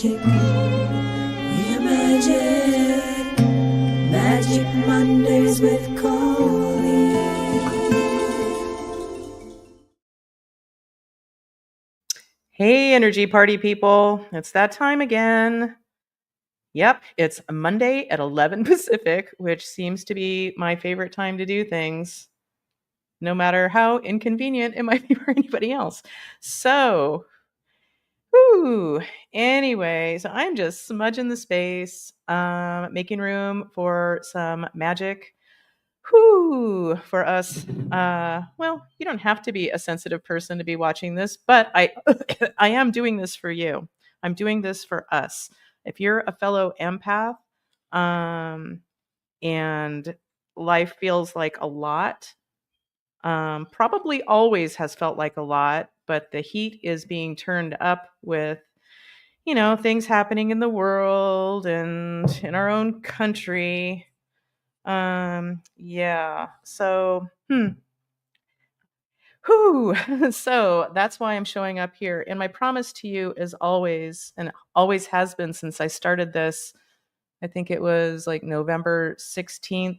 magic. We're magic. Magic Mondays with Coley. Hey, energy party people. It's that time again. Yep, it's a Monday at 11 Pacific, which seems to be my favorite time to do things, no matter how inconvenient it might be for anybody else. So, anyway, so I'm just smudging the space, making room for some magic. For us. Well, you don't have to be a sensitive person to be watching this, but I I am doing this for you. I'm doing this for us. If you're a fellow empath, um, and life feels like a lot, probably always has felt like a lot, but the heat is being turned up with, things happening in the world and in our own country. Yeah. So, so that's why I'm showing up here. And my promise to you is always, and always has been since I started this, I think it was like November 16th,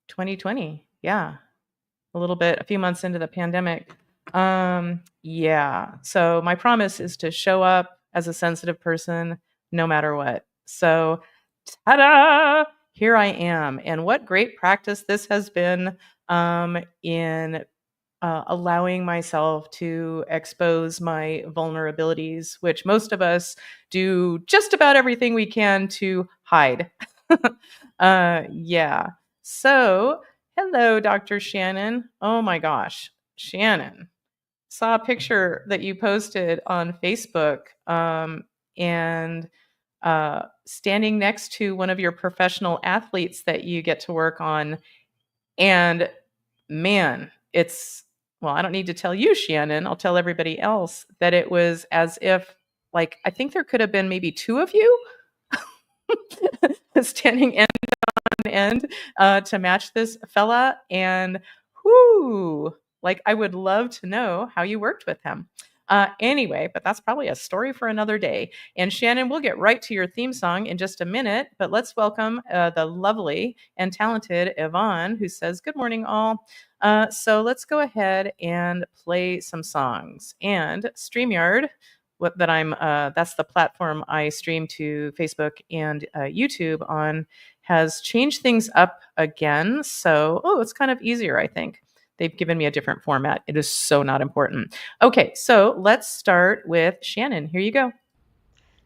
2020. Yeah. A few months into the pandemic. Yeah. So my promise is to show up as a sensitive person no matter what. So, ta-da! Here I am. And what great practice this has been in allowing myself to expose my vulnerabilities, which most of us do just about everything we can to hide. Yeah. So, hello, Dr. Shannon. Oh my gosh, Shannon. Saw a picture that you posted on Facebook, and standing next to one of your professional athletes that you get to work on. And man, well, I don't need to tell you, Shannon. I'll tell everybody else that it was as if, like, I think there could have been maybe two of you standing end on end to match this fella. And like, I would love to know how you worked with him. Anyway, but that's probably a story for another day. And Shannon, we'll get right to your theme song in just a minute, but let's welcome the lovely and talented Yvonne, who says, "Good morning, all." So let's go ahead and play some songs. And StreamYard, that's the platform I stream to Facebook and YouTube on, has changed things up again. So, it's kind of easier, I think. They've given me a different format. It is so not important. Okay, so let's start with Shannon. Here you go.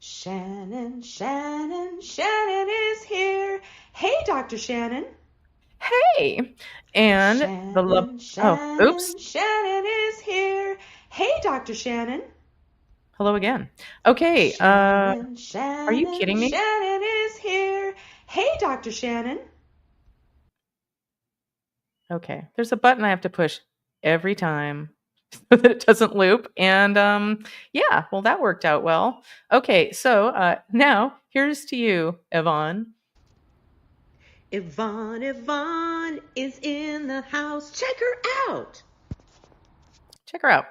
Shannon, Shannon, Shannon is here. Hey, Dr. Shannon. Hey, and Shannon, oh, oops. Shannon is here. Hey, Dr. Shannon. Hello again. Okay, Shannon, are you kidding me? Shannon is here. Hey, Dr. Shannon. Okay, there's a button I have to push every time so that it doesn't loop. And yeah, well, that worked out well. Okay, so now here's to you, Yvonne. Yvonne is in the house. Check her out. Check her out.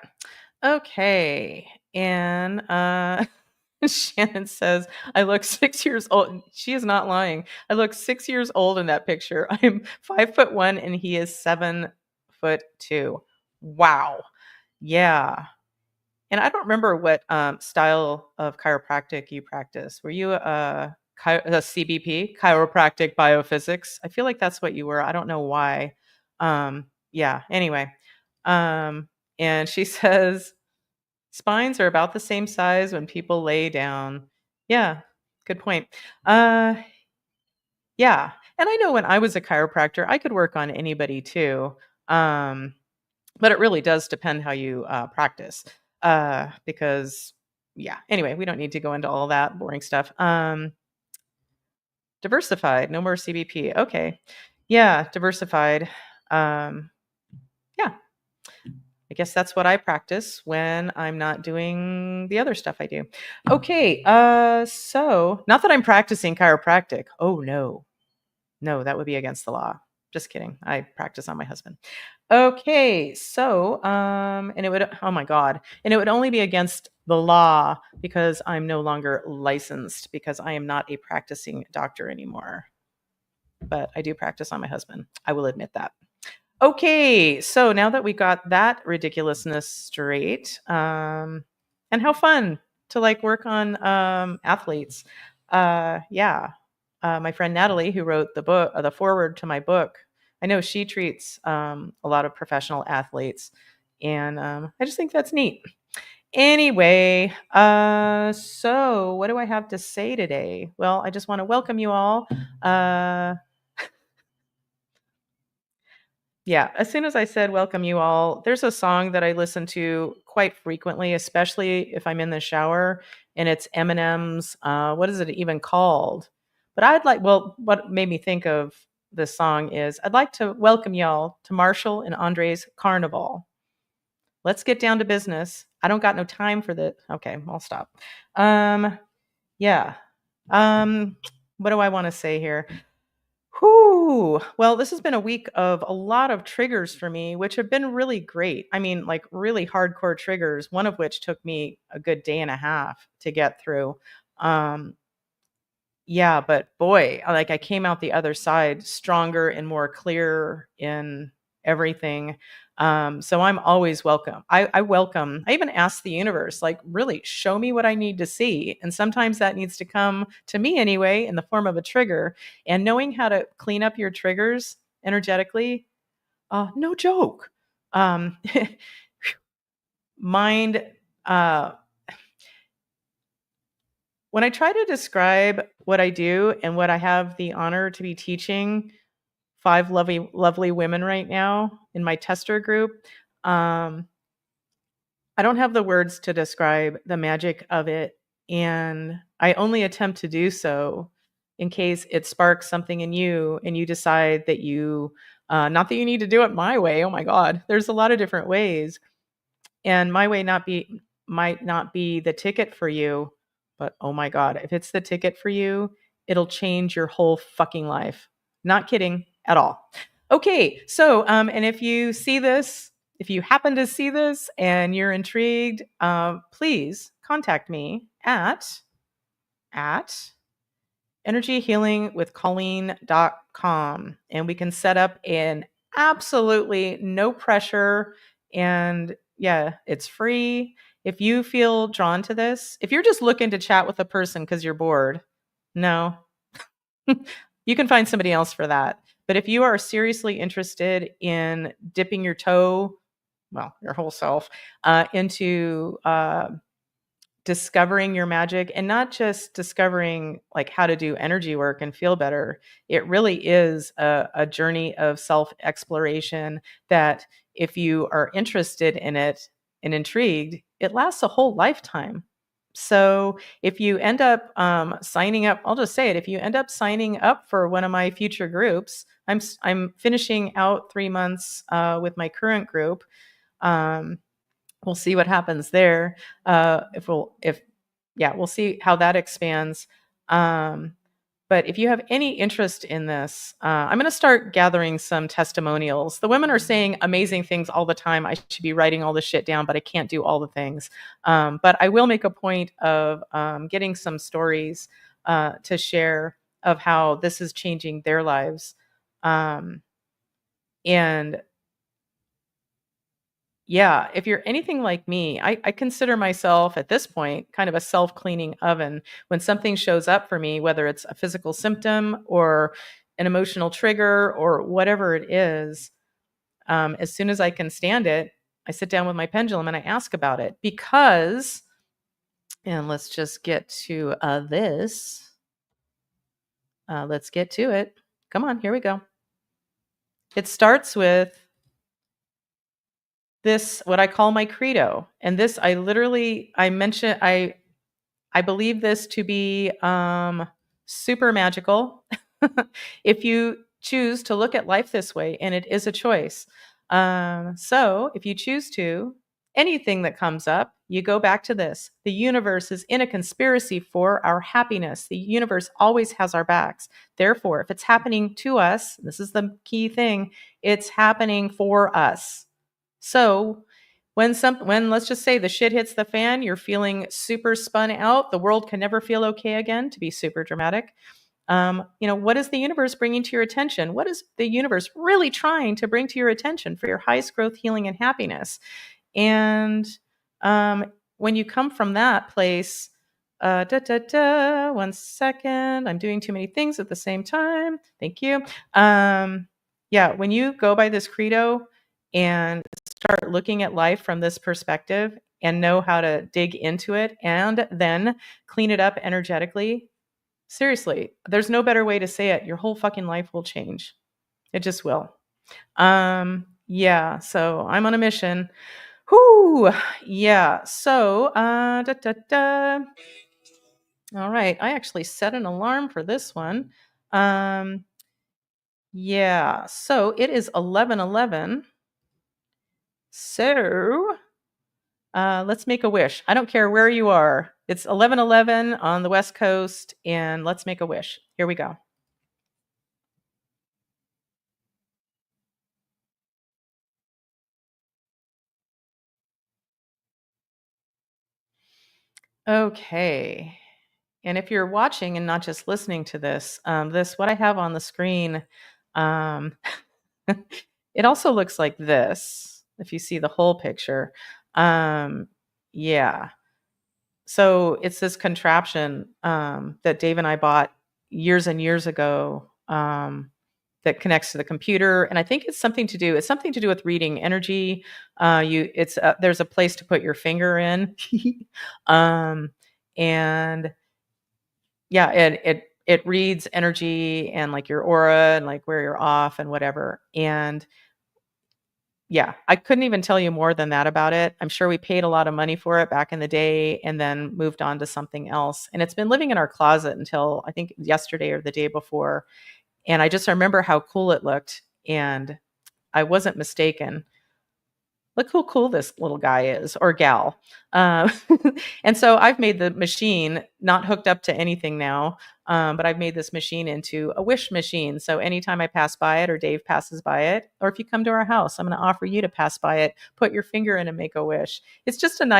Okay, and Shannon says, I look 6 years old. She is not lying. I look 6 years old in that picture. I'm 5'1" and he is 7'2". Wow. Yeah. And I don't remember what style of chiropractic you practice. Were you a CBP, chiropractic biophysics? I feel like that's what you were. I don't know why. Yeah. Anyway, and she says spines are about the same size when people lay down. Yeah. Good point. Yeah. And I know when I was a chiropractor, I could work on anybody too. But it really does depend how you practice. Because, yeah. Anyway, we don't need to go into all that boring stuff. Diversified, no more CBP. Okay. Yeah, diversified. Yeah. I guess that's what I practice when I'm not doing the other stuff I do. Okay. So not that I'm practicing chiropractic. Oh no. No, that would be against the law. Just kidding. I practice on my husband. Okay, so and it would, oh my god, and it would only be against the law because I'm no longer licensed because I am not a practicing doctor anymore. But I do practice on my husband. I will admit that. Okay, so now that we got that ridiculousness straight, and how fun to like work on athletes. Yeah, my friend Natalie, who wrote the book, the foreword to my book, I know she treats a lot of professional athletes, and I just think that's neat. Anyway, so what do I have to say today? Well, I just want to welcome you all. Yeah, as soon as I said welcome you all, there's a song that I listen to quite frequently, especially if I'm in the shower, and it's Eminem's, what is it even called? But what made me think of this song is I'd like to welcome y'all to Marshall and Andre's Carnival. Let's get down to business. I don't got no time for this. Okay, I'll stop. Yeah. What do I want to say here? Whew. Well, this has been a week of a lot of triggers for me, which have been really great. I mean, like really hardcore triggers, one of which took me a good day and a half to get through. Um, yeah, but boy, like I came out the other side stronger and more clear in everything. So I'm always welcome. I welcome, I even ask the universe, like, really show me what I need to see. And sometimes that needs to come to me anyway in the form of a trigger. And knowing how to clean up your triggers energetically, no joke. Mind, uh, when I try to describe what I do and what I have the honor to be teaching 5 lovely women right now in my tester group, I don't have the words to describe the magic of it, and I only attempt to do so in case it sparks something in you and you decide that you, not that you need to do it my way. Oh my God, there's a lot of different ways, and my way might not be the ticket for you, but oh my God, if it's the ticket for you, it'll change your whole fucking life. Not kidding at all. Okay, so and if you see this, if you happen to see this and you're intrigued, please contact me at energyhealingwithcolleen.com, and we can set up an absolutely no pressure, and yeah, it's free. If you feel drawn to this, if you're just looking to chat with a person because you're bored, no, you can find somebody else for that. But if you are seriously interested in dipping your toe, well, your whole self, into discovering your magic, and not just discovering like how to do energy work and feel better, it really is a journey of self exploration that if you are interested in it and intrigued, it lasts a whole lifetime. So if you end up signing up, I'll just say it, if you end up signing up for one of my future groups, I'm finishing out 3 months with my current group. We'll see what happens there. We'll see how that expands. But if you have any interest in this, I'm going to start gathering some testimonials. The women are saying amazing things all the time. I should be writing all this shit down, but I can't do all the things. But I will make a point of getting some stories to share of how this is changing their lives. And yeah, if you're anything like me, I consider myself at this point kind of a self-cleaning oven. When something shows up for me, whether it's a physical symptom or an emotional trigger or whatever it is, as soon as I can stand it, I sit down with my pendulum and I ask about it because, and let's just get to this. Let's get to it. Come on, here we go. It starts with this, what I call my credo. And this, I believe this to be super magical. If you choose to look at life this way, and it is a choice. So if you choose to, anything that comes up, you go back to this. The universe is in a conspiracy for our happiness. The universe always has our backs. Therefore, if it's happening to us, this is the key thing, it's happening for us. So when let's just say the shit hits the fan, you're feeling super spun out, the world can never feel okay again, to be super dramatic. What is the universe bringing to your attention? What is the universe really trying to bring to your attention for your highest growth, healing, and happiness? And when you come from that place, 1 second, I'm doing too many things at the same time. Thank you. When you go by this credo and start looking at life from this perspective and know how to dig into it and then clean it up energetically, seriously, there's no better way to say it. Your whole fucking life will change. It just will. So I'm on a mission. Whoo, yeah. So, all right. I actually set an alarm for this one. So it is 11:11. So, let's make a wish. I don't care where you are. It's 11:11 on the West Coast, and let's make a wish. Here we go. Okay. And if you're watching and not just listening to this, what I have on the screen, um, it also looks like this, if you see the whole picture. Um, yeah. So it's this contraption that Dave and I bought years and years ago that connects to the computer, and I think it's something to do with reading energy. There's a place to put your finger in, and yeah, it reads energy and like your aura and like where you're off and whatever. And yeah, I couldn't even tell you more than that about it. I'm sure we paid a lot of money for it back in the day and then moved on to something else. And it's been living in our closet until I think yesterday or the day before. And I just remember how cool it looked. And I wasn't mistaken. Look how cool this little guy is, or gal. Um, and so I've made the machine not hooked up to anything now, but I've made this machine into a wish machine. So anytime I pass by it or Dave passes by it, or if you come to our house, I'm going to offer you to pass by it, put your finger in and make a wish. It's just an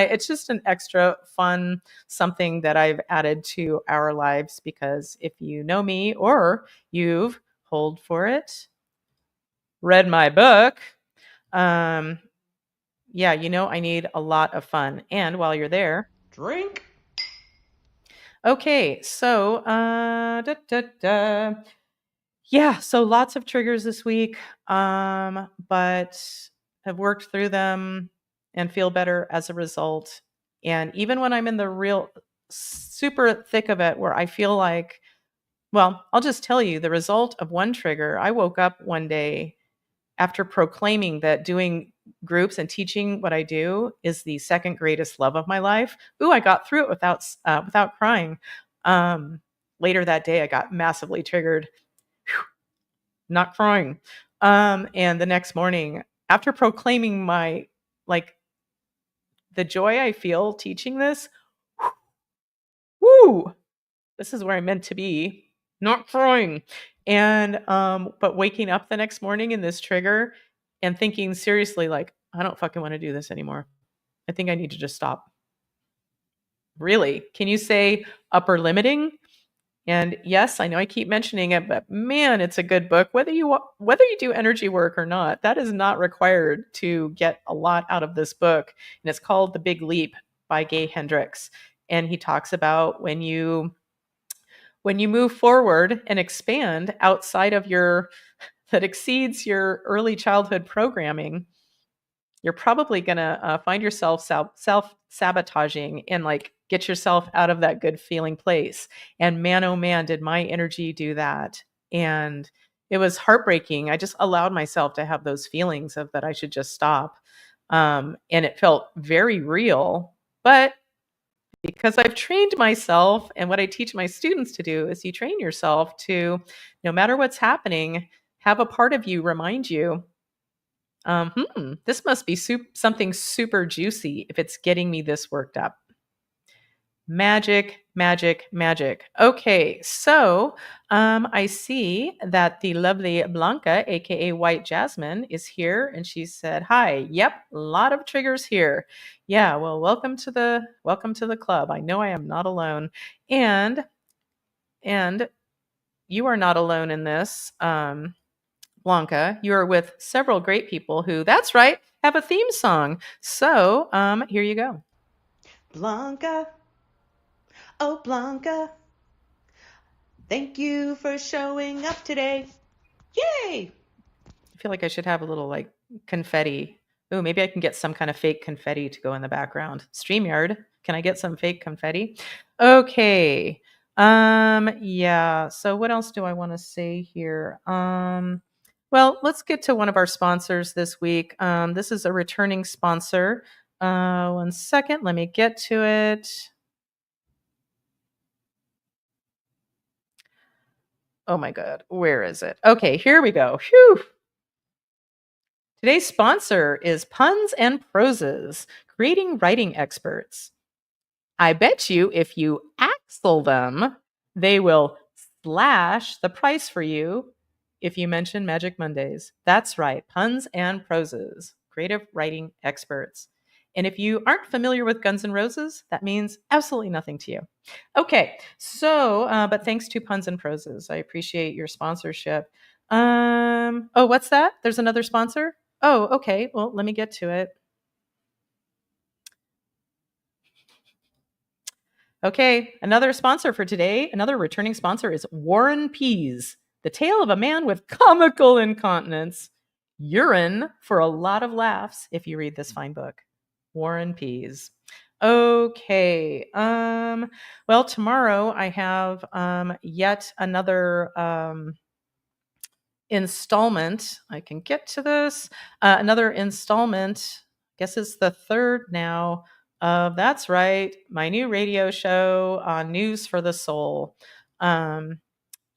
extra fun something that I've added to our lives, because if you know me or you've, hold for it, read my book, I need a lot of fun. And while you're there, Drink. okay, so so lots of triggers this week, but have worked through them and feel better as a result. And even when I'm in the real super thick of it, where I feel like, well, I'll just tell you the result of one trigger. I woke up one day after proclaiming that doing groups and teaching what I do is the second greatest love of my life. Ooh, I got through it without crying. Later that day, I got massively triggered. Whew, not crying. And the next morning, after proclaiming the joy I feel teaching this, whoo, this is where I'm meant to be, not crying. And but waking up the next morning in this trigger and thinking seriously, like, I don't fucking want to do this anymore. I think I need to just stop. Really? Can you say upper limiting? And yes, I know I keep mentioning it, but man, it's a good book. Whether you do energy work or not, that is not required to get a lot out of this book. And it's called The Big Leap by Gay Hendricks. And he talks about when you move forward and expand outside of that exceeds your early childhood programming, you're probably going to find yourself self-sabotaging and like get yourself out of that good feeling place. And man, oh man, did my energy do that. And it was heartbreaking. I just allowed myself to have those feelings of that I should just stop. And it felt very real. But because I've trained myself, and what I teach my students to do is you train yourself to, no matter what's happening, have a part of you remind you, this must be something super juicy if it's getting me this worked up. Magic, magic, magic. Okay, so I see that the lovely Blanca, aka White Jasmine, is here, and she said, "Hi. Yep, a lot of triggers here. Yeah, well, welcome to the club. I know I am not alone, and and you are not alone in this, Blanca. You are with several great people who, that's right, have a theme song. So here you go." Blanca, oh Blanca, thank you for showing up today. Yay! I feel like I should have a little like confetti. Oh, maybe I can get some kind of fake confetti to go in the background. StreamYard, can I get some fake confetti? Okay. Yeah. So what else do I want to say here? Well, let's get to one of our sponsors this week. This is a returning sponsor. One second, let me get to it. Oh my God, where is it? Okay, here we go. Phew. Today's sponsor is Puns and Proses, creating writing experts. I bet you if you axle them, they will slash the price for you if you mention Magic Mondays. That's right, Puns and Proses, creative writing experts. And if you aren't familiar with Guns N' Roses, that means absolutely nothing to you. Okay, so, but thanks to Puns and Proses. I appreciate your sponsorship. Oh, what's that? There's another sponsor? Oh, okay. Well, let me get to it. Okay, another sponsor for today, another returning sponsor is Warren Pease, the tale of a man with comical incontinence. Urine for a lot of laughs if you read this fine book. Warren Pease. Okay. Well, tomorrow I have yet another installment. I can get to this. Another installment, I guess it's the third now, of That's Right, my new radio show on News for the Soul. Yeah,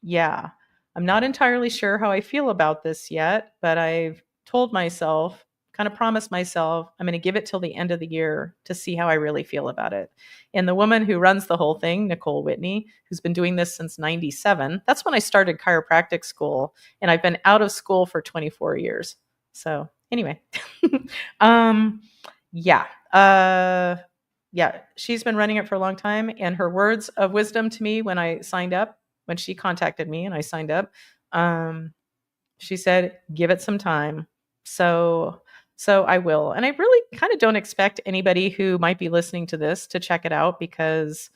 I'm not entirely sure how I feel about this yet, but I've told myself, kind of promised myself, I'm going to give it till the end of the year to see how I really feel about it. And the woman who runs the whole thing, Nicole Whitney, who's been doing this since 97, that's when I started chiropractic school, and I've been out of school for 24 years. So anyway, yeah. Yeah, she's been running it for a long time, and her words of wisdom to me when she contacted me and I signed up, she said, "Give it some time." So, so I will, and I really kind of don't expect anybody who might be listening to this to check it out because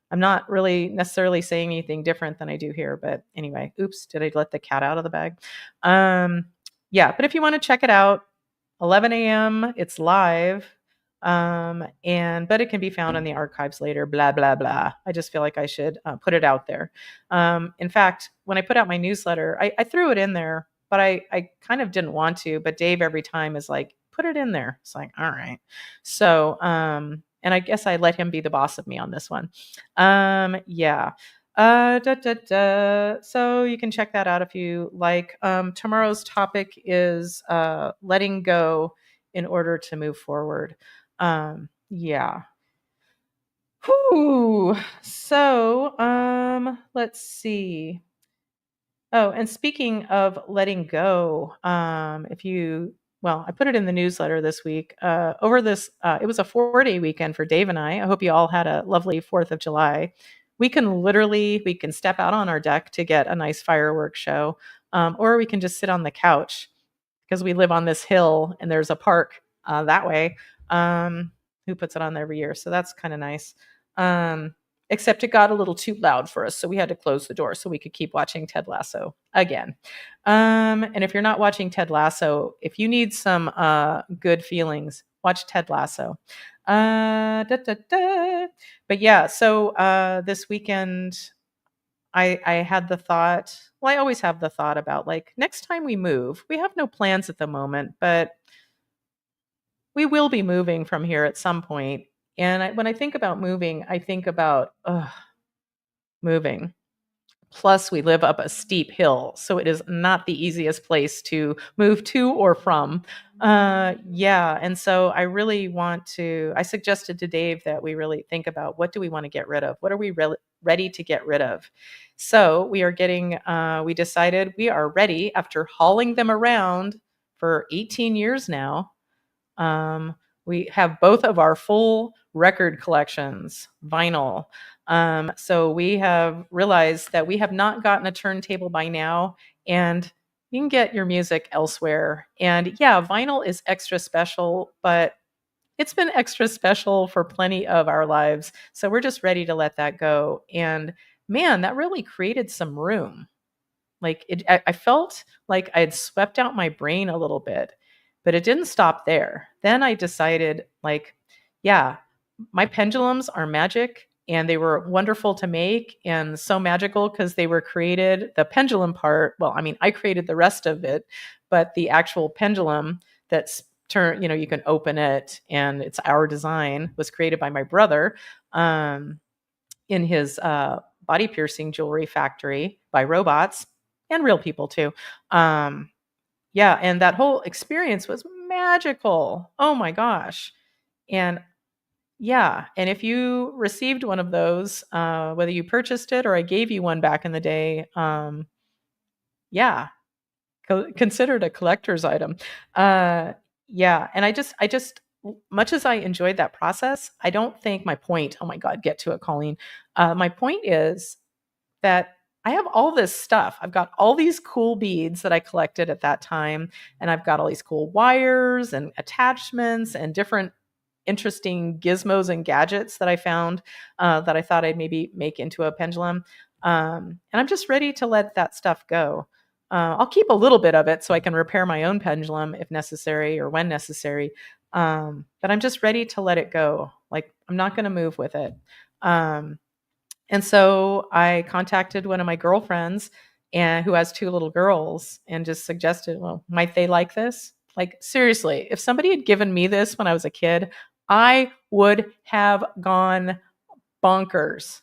I'm not really necessarily saying anything different than I do here. But anyway, oops, did I let the cat out of the bag? Yeah, but if you want to check it out, 11 a.m. It's live. But it can be found in the archives later, blah, blah, blah. I just feel like I should put it out there. In fact, when I put out my newsletter, I threw it in there, but I kind of didn't want to, but Dave every time is like, put it in there. It's like, all right. So, and I guess I let him be the boss of me on this one. Yeah. So you can check that out if you like. Tomorrow's topic is letting go in order to move forward. Yeah. Whew. So, let's see. Oh, and speaking of letting go, I put it in the newsletter this week. It was a 4-day weekend for Dave and I. I hope you all had a lovely 4th of July. We can step out on our deck to get a nice fireworks show, or we can just sit on the couch because we live on this hill and there's a park that way. Who puts it on every year? So that's kind of nice. Except it got a little too loud for us, so we had to close the door so we could keep watching Ted Lasso again. And if you're not watching Ted Lasso, if you need some good feelings, watch Ted Lasso. But yeah, so this weekend I had the thought, well, I always have the thought about like next time we move, we have no plans at the moment, but we will be moving from here at some point. And when I think about moving, I think about moving. Plus, we live up a steep hill, so it is not the easiest place to move to or from. Yeah, and so I suggested to Dave that we really think about what do we want to get rid of? What are we ready to get rid of? So we decided we are ready after hauling them around for 18 years now. Um, we have both of our full record collections, vinyl. So we have realized that we have not gotten a turntable by now, and you can get your music elsewhere. And yeah, vinyl is extra special, but it's been extra special for plenty of our lives. So we're just ready to let that go. And man, that really created some room. I felt like I had swept out my brain a little bit, but it didn't stop there. Then I decided, yeah, my pendulums are magic and they were wonderful to make and so magical because they were created. The pendulum part, well, I mean, I created the rest of it, but the actual pendulum that's you can open it and it's our design was created by my brother. In his body piercing jewelry factory by robots and real people too. Yeah, and that whole experience was magical. Oh my gosh. And yeah, and if you received one of those, whether you purchased it or I gave you one back in the day, yeah, consider it a collector's item. Yeah, and I just, much as I enjoyed that process, I don't think my point. Oh my God, get to it, Colleen. My point is that I have all this stuff. I've got all these cool beads that I collected at that time, and I've got all these cool wires and attachments and different interesting gizmos and gadgets that I found that I thought I'd maybe make into a pendulum. And I'm just ready to let that stuff go. I'll keep a little bit of it so I can repair my own pendulum if necessary or when necessary. But I'm just ready to let it go. Like, I'm not going to move with it. And so I contacted one of my girlfriends and who has 2 little girls and just suggested, well, might they like this? Like, seriously, if somebody had given me this when I was a kid, I would have gone bonkers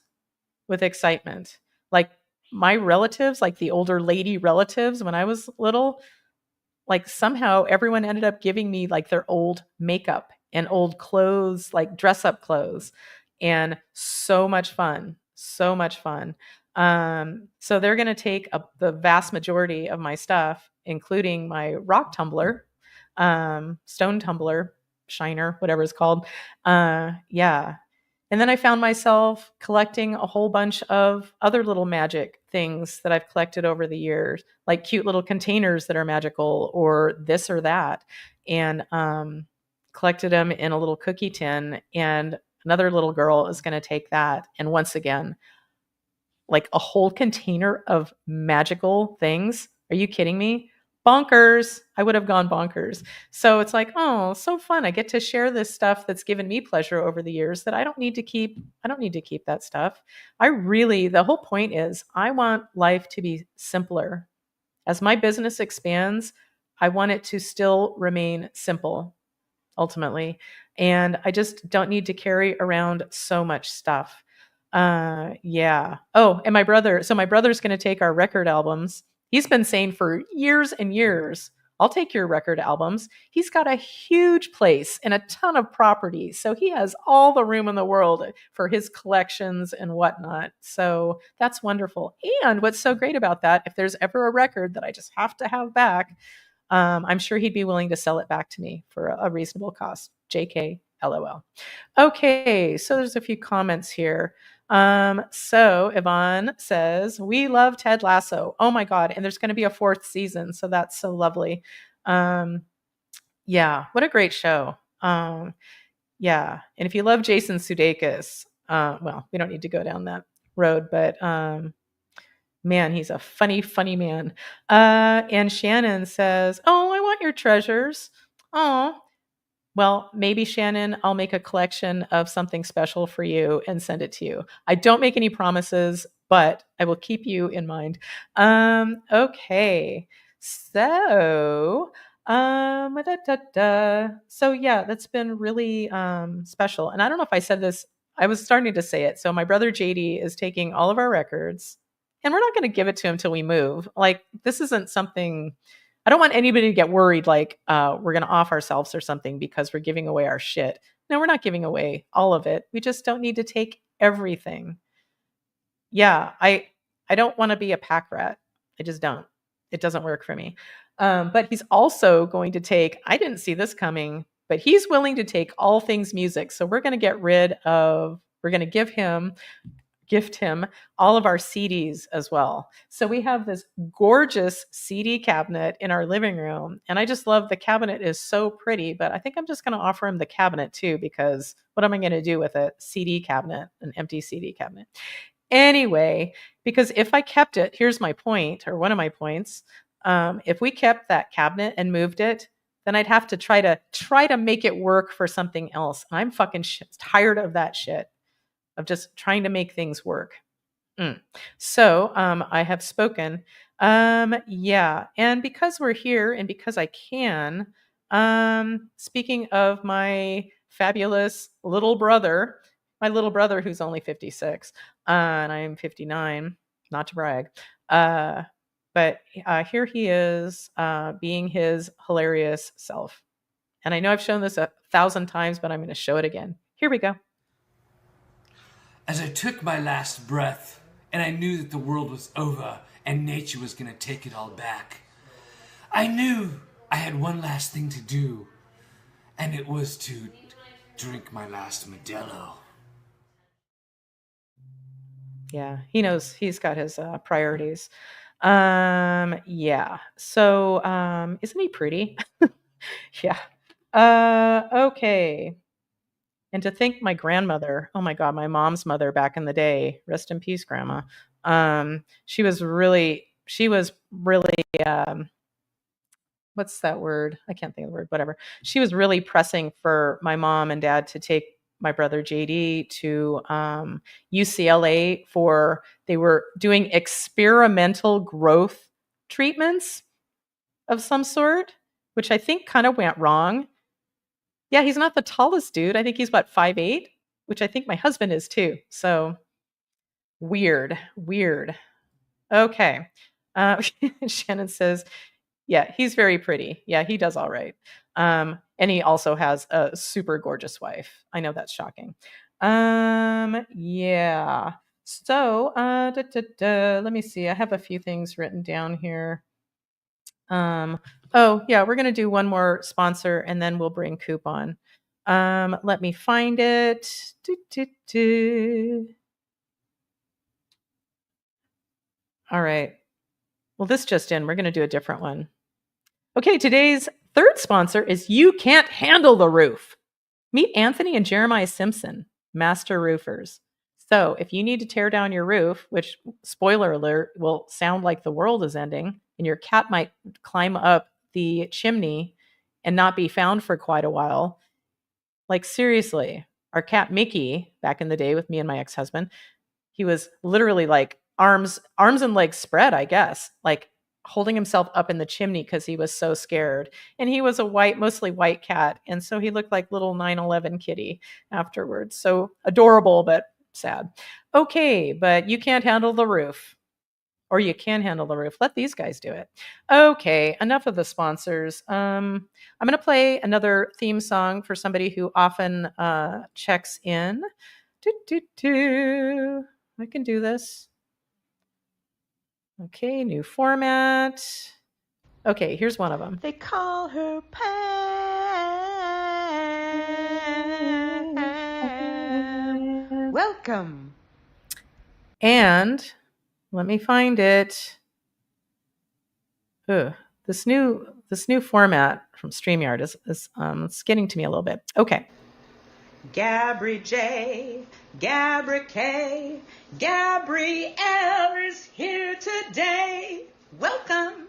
with excitement. Like, my relatives, like the older lady relatives when I was little, like somehow everyone ended up giving me like their old makeup and old clothes, like dress up clothes, and so much fun, so much fun. So they're going to take the vast majority of my stuff, including my rock tumbler, stone tumbler, shiner, whatever it's called. Yeah, and then I found myself collecting a whole bunch of other little magic things that I've collected over the years, like cute little containers that are magical or this or that. And collected them in a little cookie tin. And another little girl is going to take that. And once again, like a whole container of magical things. Are you kidding me? Bonkers. I would have gone bonkers. So it's like, oh, so fun. I get to share this stuff that's given me pleasure over the years that I don't need to keep. I don't need to keep that stuff. The whole point is I want life to be simpler. As my business expands, I want it to still remain simple ultimately. And I just don't need to carry around so much stuff. Yeah. Oh, and my brother's going to take our record albums. He's been saying for years and years, I'll take your record albums. He's got a huge place and a ton of property. So he has all the room in the world for his collections and whatnot. So that's wonderful. And what's so great about that, if there's ever a record that I just have to have back, I'm sure he'd be willing to sell it back to me for a reasonable cost. JK, LOL. Okay, so there's a few comments here. So Yvonne says, we love Ted Lasso. Oh my God. And there's going to be a 4th season. So that's so lovely. Yeah, what a great show. Yeah. And if you love Jason Sudeikis, well, we don't need to go down that road, but man, he's a funny, funny man. And Shannon says, oh, I want your treasures. Oh, well, maybe Shannon, I'll make a collection of something special for you and send it to you. I don't make any promises, but I will keep you in mind. Okay. So, so yeah, that's been really special. And I don't know if I said this, I was starting to say it. So my brother JD is taking all of our records, and we're not going to give it to him till we move. Like, this isn't something, I don't want anybody to get worried like we're going to off ourselves or something because we're giving away our shit. No, we're not giving away all of it. We just don't need to take everything. Yeah, I don't want to be a pack rat. I just don't. It doesn't work for me. But he's also going to take, I didn't see this coming, but he's willing to take all things music. So we're going to gift him all of our CDs as well. So we have this gorgeous CD cabinet in our living room. And I just love the cabinet is so pretty, but I think I'm just going to offer him the cabinet too, because what am I going to do with a CD cabinet, an empty CD cabinet? Anyway, because if I kept it, here's my point, or one of my points. If we kept that cabinet and moved it, then I'd have to try to make it work for something else. I'm fucking tired of that shit, of just trying to make things work. So I have spoken. Yeah, and because we're here and because I can, speaking of my fabulous little brother, my little brother who's only 56, and I am 59, not to brag. But here he is being his hilarious self. And I know I've shown this 1,000 times, but I'm going to show it again. Here we go. As I took my last breath, and I knew that the world was over and nature was going to take it all back, I knew I had one last thing to do, and it was to drink my last Modelo. Yeah, he knows he's got his priorities. Yeah. So, isn't he pretty? Yeah. Okay. And to think my grandmother, oh my God, my mom's mother back in the day, rest in peace, grandma. She was really, what's that word? I can't think of the word, whatever. She was really pressing for my mom and dad to take my brother JD to UCLA they were doing experimental growth treatments of some sort, which I think kind of went wrong. Yeah, he's not the tallest dude. I think he's what, 5'8", which I think my husband is too. So weird. Okay. Shannon says, yeah, he's very pretty. Yeah, he does all right. And he also has a super gorgeous wife. I know that's shocking. Yeah. So, let me see. I have a few things written down here. Oh, yeah, we're going to do one more sponsor and then we'll bring Coop on. Let me find it. All right. Well, this just in. We're going to do a different one. Okay, today's third sponsor is You Can't Handle the Roof. Meet Anthony and Jeremiah Simpson, master roofers. So if you need to tear down your roof, which, spoiler alert, will sound like the world is ending, and your cat might climb up the chimney and not be found for quite a while. Like, seriously, our cat Mickey, back in the day with me and my ex-husband, he was literally like arms and legs spread, I guess, like holding himself up in the chimney because he was so scared. And he was a mostly white cat. And so he looked like little 9/11 kitty afterwards. So adorable, but sad. Okay, but you can't handle the roof. Or you can handle the roof. Let these guys do it. Okay, enough of the sponsors. I'm going to play another theme song for somebody who often checks in. I can do this. Okay, new format. Okay, here's one of them. They call her Pam. Welcome. And let me find it. Ugh, this new format from StreamYard is it's getting to me a little bit. Okay. Gabri J, Gabri K, Gabrielle is here today. Welcome.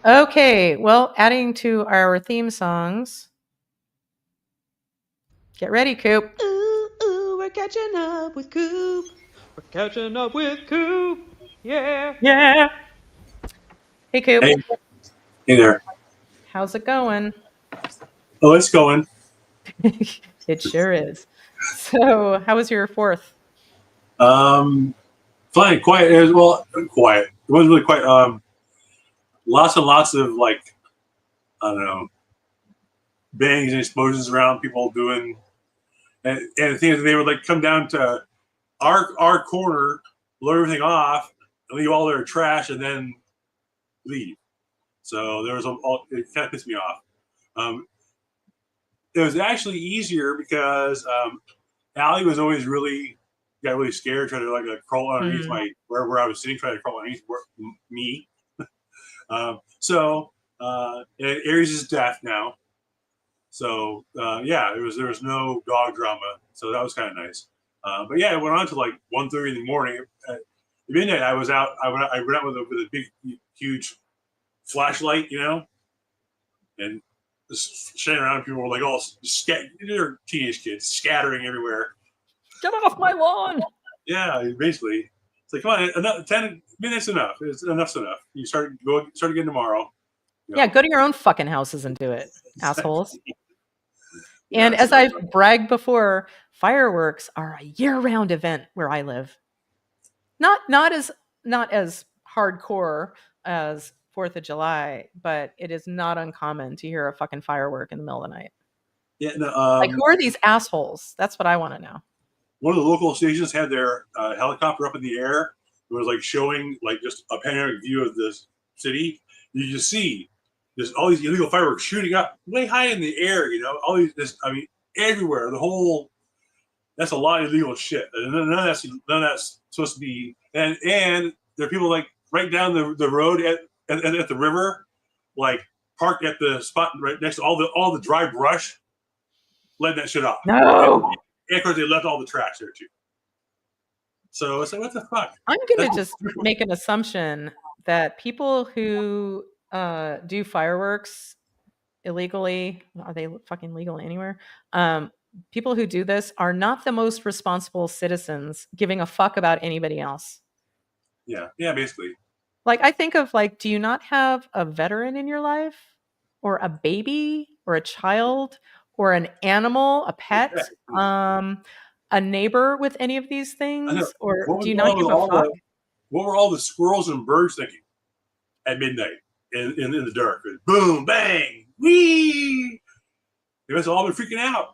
Okay, well, adding to our theme songs. Get ready, Coop. Ooh, we're catching up with Coop. We're catching up with Coop. Yeah. Hey, Coop. Hey there. How's it going? Oh, it's going. It sure is. So, how was your fourth? Fine, quiet. It was, well, quiet. It wasn't really quiet. Lots and lots of like, I don't know, bangs and explosions around. People doing, and the thing is, they would like come down to our corner, blow everything off, leave all their trash, and then leave. So there was it kind of pissed me off. It was actually easier because Allie was always got really scared, trying to like crawl underneath where I was sitting, trying to crawl underneath me. Aries is deaf now, so yeah, there was no dog drama, so that was kind of nice. But yeah, it went on to like 1:30 in the morning. At midnight, I was out. I went out with a big, huge flashlight, and just shining around. People were like, "Oh, they're teenage kids scattering everywhere." Get off my lawn! Yeah, basically, it's like, come on, enough, 10 minutes enough. Enough's enough. You start again tomorrow. Yeah, go to your own fucking houses and do it, assholes. Yeah, and as I've bragged before, fireworks are a year-round event where I live. Not as hardcore as 4th of July, but it is not uncommon to hear a fucking firework in the middle of the night. Yeah, no, like, who are these assholes? That's what I want to know. One of the local stations had their helicopter up in the air. It was like showing like just a panoramic view of the city. You just see there's all these illegal fireworks shooting up way high in the air. All these. Everywhere. That's a lot of illegal shit. And none of that's supposed to be. And there are people like right down the road at the river, like parked at the spot right next to all the dry brush, letting that shit off. No. And of course, they left all the trash there too. So it's like, what the fuck? I'm going to just make an assumption that people who do fireworks illegally, are they fucking legal anywhere? People who do this are not the most responsible citizens giving a fuck about anybody else. Yeah, basically. Like, I think of like, do you not have a veteran in your life, or a baby, or a child, or an animal, a pet, a neighbor with any of these things? Or do you not give a fuck? What were all the squirrels and birds thinking at midnight in the dark? Boom, bang, wee! They must have all been freaking out.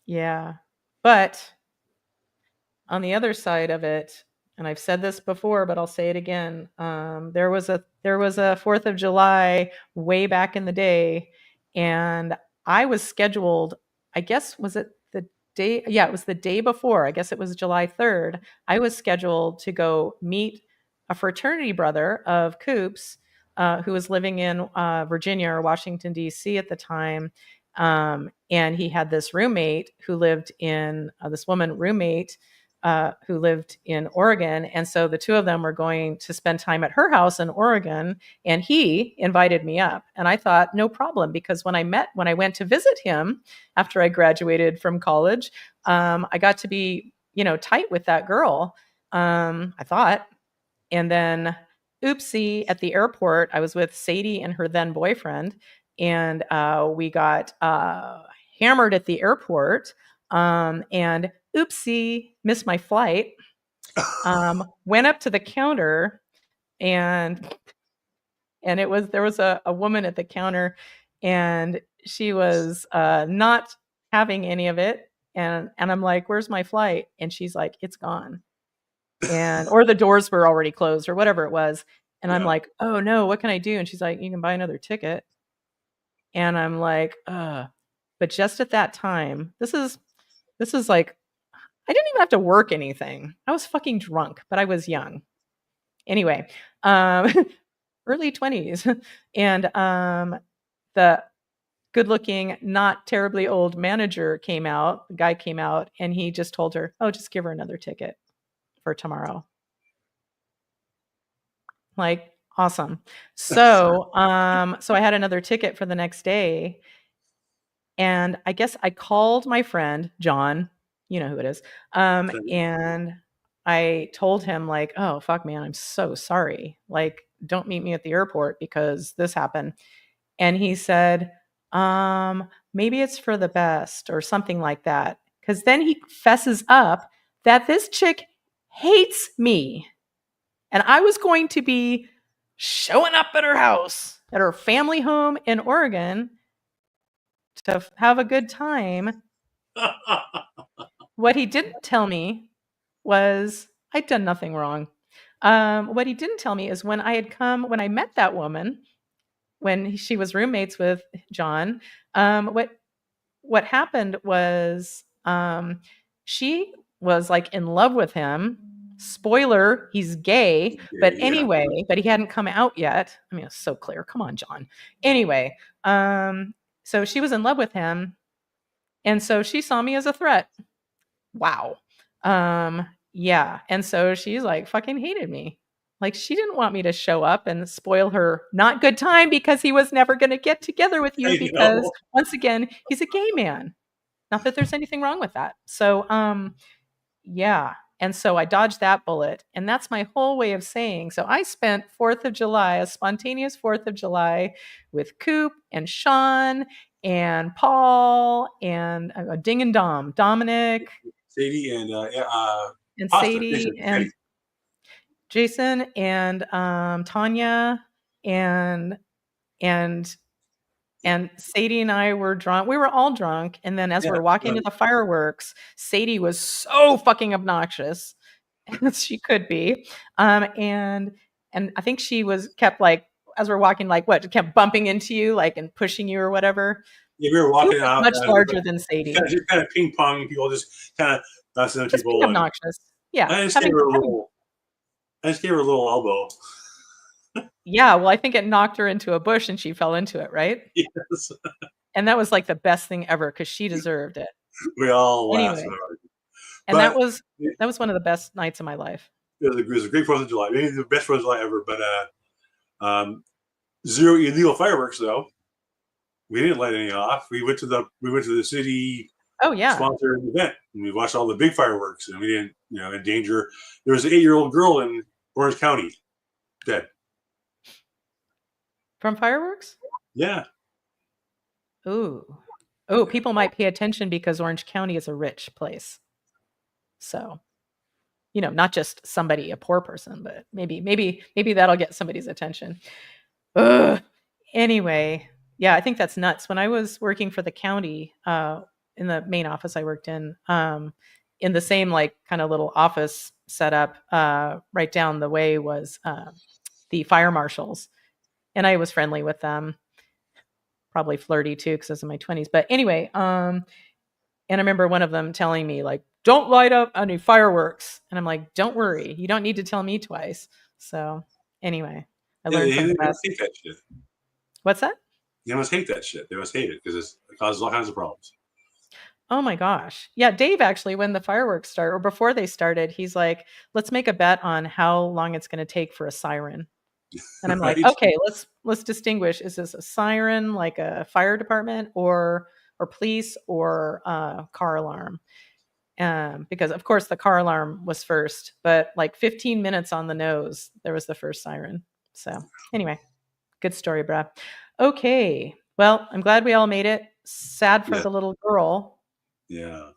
Yeah. But on the other side of it, and I've said this before, but I'll say it again. There was a 4th of July way back in the day, and I was scheduled, I guess, was it the day? Yeah, it was the day before. I guess it was July 3rd. I was scheduled to go meet a fraternity brother of Coop's, who was living in Virginia or Washington, D.C. at the time. And he had this roommate who lived in this woman roommate who lived in Oregon. And so the two of them were going to spend time at her house in Oregon. And he invited me up. And I thought, no problem, because when I went to visit him after I graduated from college, I got to be, tight with that girl, I thought. And then, oopsie, at the airport, I was with Sadie and her then boyfriend. And we got hammered at the airport. And oopsie, missed my flight. Went up to the counter, and there was a woman at the counter, and she was not having any of it. And I'm like, "Where's my flight?" And she's like, "It's gone." Or the doors were already closed, or whatever it was. And I'm like, "Oh no, what can I do?" And she's like, "You can buy another ticket." And I'm like, but just at that time, this is like, I didn't even have to work anything. I was fucking drunk, but I was young. Anyway, early 20s. And the good-looking, not terribly old manager the guy came out, and he just told her, "Oh, just give her another ticket for tomorrow." Like, awesome. So so I had another ticket for the next day. And I guess I called my friend, John, you know who it is. And I told him, like, "Oh, fuck, man, I'm so sorry. Like, don't meet me at the airport because this happened." And he said, "Maybe it's for the best," or something like that. Because then he fesses up that this chick hates me. And I was going to be showing up at her house, at her family home in Oregon to have a good time. What he didn't tell me was I'd done nothing wrong. What he didn't tell me is when I met that woman, when she was roommates with John, what happened was she was like in love with him. Spoiler, he's gay, but anyway, but he hadn't come out yet. I mean, it's so clear. Come on, John. Anyway, so she was in love with him, and so she saw me as a threat. Wow. Yeah, and so she's like fucking hated me. Like she didn't want me to show up and spoil her not good time because he was never going to get together with you because once again, he's a gay man. Not that there's anything wrong with that. So, yeah. And so I dodged that bullet. And that's my whole way of saying. So I spent 4th of July, a spontaneous 4th of July with Coop and Sean and Paul and Ding and Dom, Dominic. Sadie and Sadie and Jason and Tanya and Sadie and I were drunk. We were all drunk. And then as we're walking to the fireworks, Sadie was so fucking obnoxious as she could be. And I think she kept like, as we're walking, like what, kept bumping into you, like, and pushing you or whatever. Yeah, we were walking out. Much larger than Sadie. Kind of ping pong, people just kind of messing with people. Obnoxious. Yeah. I just gave her a little elbow. Yeah, well, I think it knocked her into a bush and she fell into it, right? Yes. And that was like the best thing ever because she deserved it. We all laughed. Anyway. And that was one of the best nights of my life. It was a great 4th of July. Maybe the best 4th of July ever. But 0 illegal fireworks though. We didn't light any off. We went to the city. Oh yeah. Sponsored event. And we watched all the big fireworks, and we didn't, endanger. There was an 8-year-old girl in Orange County dead from fireworks. Yeah. Oh, people might pay attention because Orange County is a rich place. So, not just somebody, a poor person, but maybe that'll get somebody's attention. Ugh. Anyway, yeah, I think that's nuts. When I was working for the county, in the main office I worked in the same like kind of little office setup, right down the way was the fire marshals, and I was friendly with them. Probably flirty too, because I was in my 20s. But anyway, and I remember one of them telling me like, "Don't light up any fireworks," and I'm like, "Don't worry, you don't need to tell me twice." So anyway, I learned from the best. Hate that shit. What's that? They must hate that shit. They must hate it because it causes all kinds of problems. Oh my gosh. Yeah, Dave actually, when the fireworks start or before they started, he's like, let's make a bet on how long it's going to take for a siren. And I'm Right. like, okay, let's distinguish. Is this a siren like a fire department or police or car alarm? Because of course the car alarm was first, but like 15 minutes on the nose, there was the first siren. So anyway, good story, bruh. Okay. Well, I'm glad we all made it. Sad for the little girl. Yeah.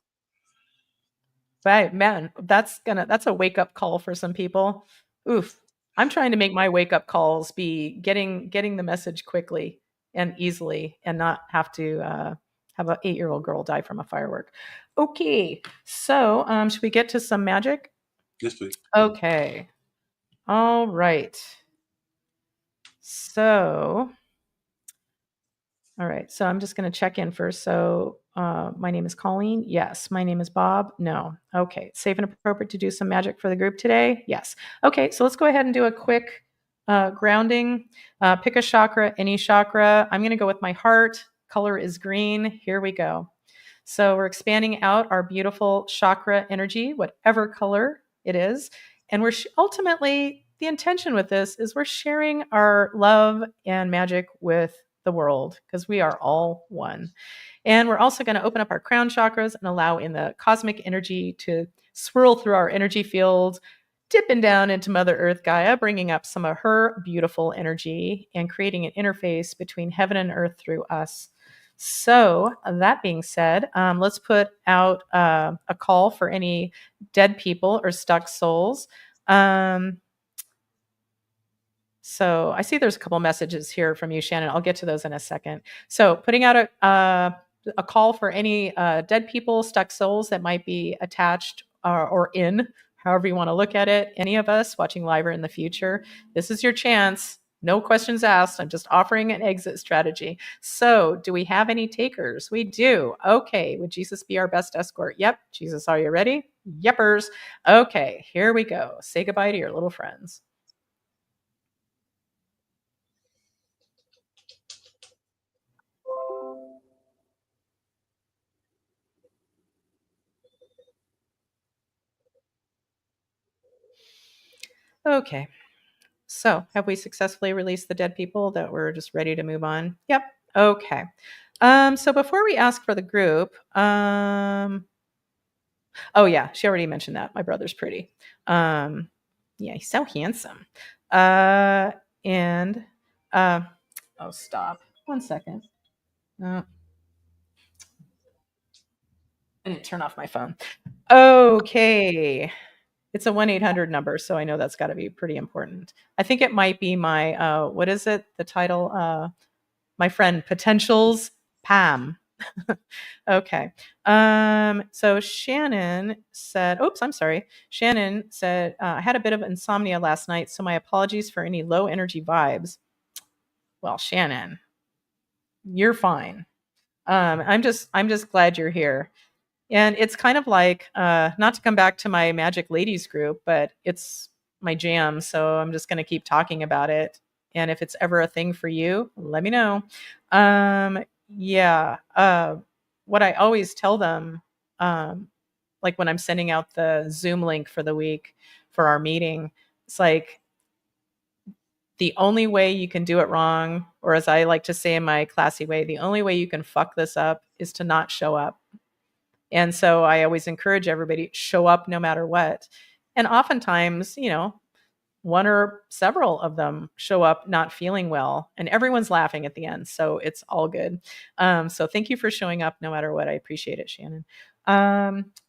Right, man, that's a wake up call for some people. Oof. I'm trying to make my wake up calls be getting the message quickly and easily and not have to have an 8-year-old girl die from a firework. Okay. So, should we get to some magic? Yes, please. Okay. All right. So, all right. So I'm just going to check in first. So my name is Colleen. Yes. My name is Bob. No. Okay. Safe and appropriate to do some magic for the group today. Yes. Okay. So let's go ahead and do a quick grounding. Pick a chakra, any chakra. I'm going to go with my heart. Color is green. Here we go. So we're expanding out our beautiful chakra energy, whatever color it is. And we're ultimately, the intention with this is we're sharing our love and magic with the world because we are all one. And we're also going to open up our crown chakras and allow in the cosmic energy to swirl through our energy field, dipping down into Mother Earth Gaia, bringing up some of her beautiful energy and creating an interface between heaven and earth through us. So that being said, let's put out a call for any dead people or stuck souls. So I see there's a couple messages here from you, Shannon. I'll get to those in a second. So putting out a call for any dead people, stuck souls that might be attached or in, however you want to look at it. Any of us watching live or in the future, this is your chance. No questions asked. I'm just offering an exit strategy. So do we have any takers? We do. Okay. Would Jesus be our best escort? Yep. Jesus, are you ready? Yepers. Okay. Here we go. Say goodbye to your little friends. Okay. So have we successfully released the dead people that we're just ready to move on? Yep. Okay. So before we ask for the group, oh yeah, she already mentioned that. My brother's pretty. Yeah, he's so handsome. And oh, stop. 1 second. I didn't turn off my phone. Okay. It's a 1-800 number, so I know that's got to be pretty important. I think it might be my what is it? The title my friend Potentials Pam. Okay. So Shannon said, oops, I'm sorry. Shannon said, I had a bit of insomnia last night, so my apologies for any low energy vibes. Well, Shannon, you're fine. I'm just glad you're here. And it's kind of like, not to come back to my Magic Ladies group, but it's my jam. So I'm just going to keep talking about it. And if it's ever a thing for you, let me know. Yeah. What I always tell them, like when I'm sending out the Zoom link for the week for our meeting, it's like the only way you can do it wrong, or as I like to say in my classy way, the only way you can fuck this up is to not show up. And so I always encourage everybody show up no matter what. And oftentimes, one or several of them show up not feeling well, and everyone's laughing at the end. So it's all good. So thank you for showing up no matter what. I appreciate it, Shannon.